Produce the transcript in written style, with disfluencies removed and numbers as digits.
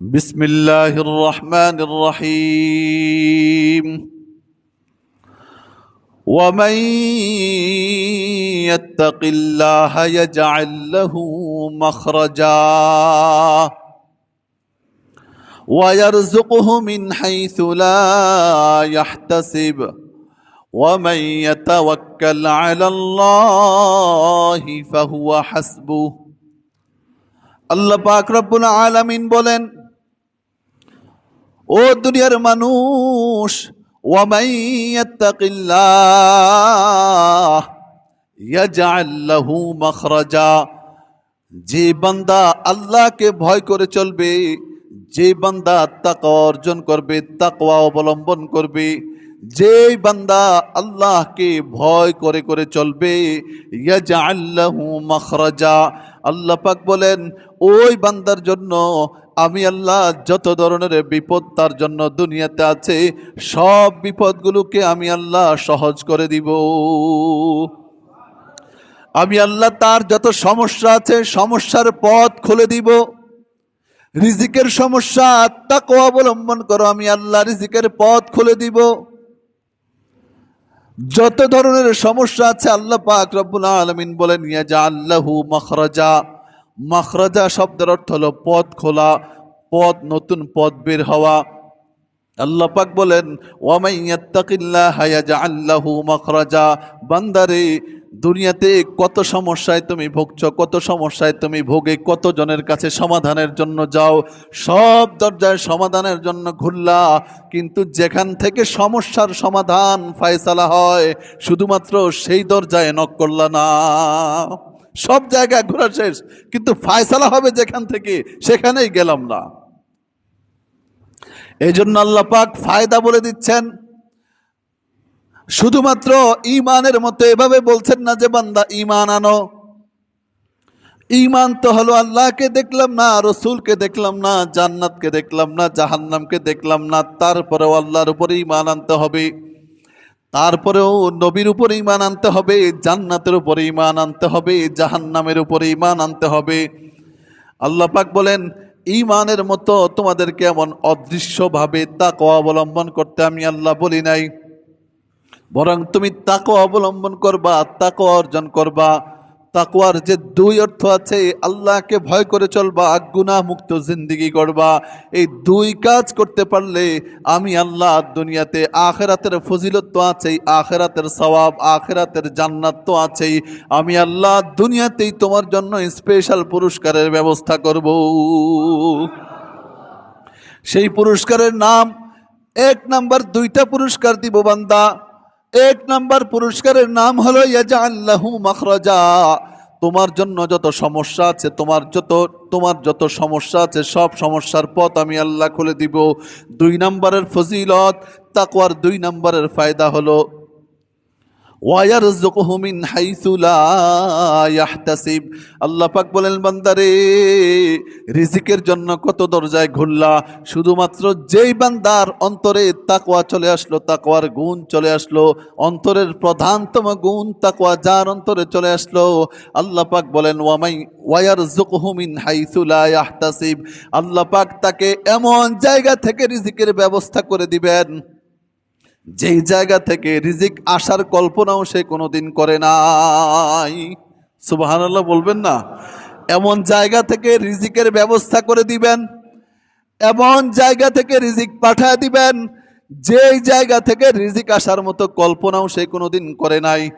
بسم الله الرحمن الرحيم ومن يتق الله يجعل له مخرجا ويرزقه من حيث لا يحتسب ومن يتوكل على الله فهو حسبه আল্লাহ পাক রব্বুল আলামিন বলেন, ও দুনিয়ার মানুষ, ওয়ামান ইয়াত্তাকিল্লাহ ইয়াজআল লাহু মাখরাজা, যে বান্দা আল্লাহকে ভয় করে চলবে, যে বান্দা তাকওয়া অর্জন করবে, তাকওয়া অবলম্বন করবে, যে বান্দা আল্লাহকে ভয় করে করে চলবে, ইয়াজআল লাহু মাখরাজা, আল্লাহ পাক বলেন ওই বান্দার জন্য আমি আল্লাহ যত ধরনের বিপদ তার জন্য দুনিয়াতে আছে সব বিপদগুলোকে আমি আল্লাহ সহজ করে দিব। আমি আল্লাহ তার যত সমস্যা আছে সমস্যার পথ খুলে দিব। রিজিকের সমস্যা, তাকওয়া অবলম্বন করো, আমি আল্লাহ রিজিকের পথ খুলে দিব। যত ধরনের সমস্যা আছে আল্লাহ পাক রব্বুল আলামিন বলেন ইয়াজআল লাহু মাখরাজা। মাখরাজা শব্দের অর্থ হলো পথ খোলা, পথ, নতুন পথ বের হওয়া। আল্লাহ পাক বলেন ওয়ামান ইয়াত্তাকিল্লাহা ইয়াজআল লাহু মাখরাজা, বান্দারে দুনিয়াতে কত সমস্যায় তুমি ভুগছো, কত সমস্যায় তুমি ভোগে, কত জনের কাছে সমাধানের জন্য যাও, সব দরজায় সমাধানের জন্য ঘুরলা, কিন্তু যেখান থেকে সমস্যার সমাধান ফায়সালা হয় শুধুমাত্র সেই দরজায় নক করলা না। সব জায়গায় ঘোরা শেষ, কিন্তু ফায়সালা হবে যেখান থেকে সেখানেই গেলাম না। এই জন্য আল্লাহ পাক ফায়দা বলে দিচ্ছেন। শুধুমাত্র ঈমানের মতো এভাবে বলছেন না যে বান্দা ঈমান আনো। ঈমান তো হলো আল্লাহকে দেখলাম না, রসুলকে দেখলাম না, জান্নাতকে দেখলাম না, জাহান্নামকে দেখলাম না, তারপরেও আল্লাহর উপরে ঈমান আনতে হবে, তারপরেও নবীর উপরে ঈমান আনতে হবে, জান্নাতের উপরে ঈমান আনতে হবে, জাহান্নামের উপরে ঈমান আনতে হবে। আল্লাহ পাক বলেন ঈমানের মতো তোমাদেরকে এমন অদৃশ্যভাবে তাকওয়া অবলম্বন করতে আমি আল্লাহ বলি নাই, বরং তুমি তাকওয়া অবলম্বন করবা, তাকওয়া অর্জন করবা। তাকওয়ার যে দুই অর্থ আছে, আল্লাহকে ভয় করে চলবা, গুনাহ মুক্ত জিন্দেগি করবা। এই দুই কাজ করতে পারলে আমি আল্লাহ দুনিয়াতে আখিরাতের ফজিলত তো আছেই, আখিরাতের সওয়াব, আখিরাতের জান্নাত তো আছেই, আমি আল্লাহ দুনিয়াতেই তোমার জন্য স্পেশাল পুরস্কারের ব্যবস্থা করব। সেই পুরস্কারের নাম, এক নাম্বার দুইটা পুরস্কার দিব বান্দা। এক নাম্বার পুরস্কারের নাম হলো ইয়াজআল লাহু মাখরাজা। তোমার জন্য যত সমস্যা আছে, তোমার যত সমস্যা আছে সব সমস্যার পথ আমি আল্লাহ খুলে দিব। দুই নাম্বারের ফজিলত, তাকওয়ার দুই নাম্বারের ফায়দা হলো ওয়ায়ারযুকুহু মিন হাইসু লা ইয়াহতাসিব। আল্লাহ পাক বলেন বান্দারে রিজিকের জন্য কত দরজায় ঘুরলা, শুধুমাত্র যেই বান্দার অন্তরে তাকওয়া চলে আসলো, তাকওয়ার গুণ চলে আসলো, অন্তরের প্রধানতম গুণ তাকওয়া যার অন্তরে চলে আসলো, আল্লাহ পাক বলেন ওয়ায়ারযুকুহু মিন হাইসু লা ইয়াহতাসিব, আল্লাহ পাক তাকে এমন জায়গা থেকে রিজিকের ব্যবস্থা করে দিবেন যেই জায়গা থেকে রিজিক আসার কল্পনাও সে কোনোদিন করে নাই। সুবহানাল্লাহ বলবেন না? এমন জায়গা থেকে রিজিকের ব্যবস্থা করে দিবেন, এমন জায়গা থেকে রিজিক পাঠিয়ে দিবেন যেই জায়গা থেকে রিজিক আসার মতো কল্পনাও সে কোনোদিন করে নাই।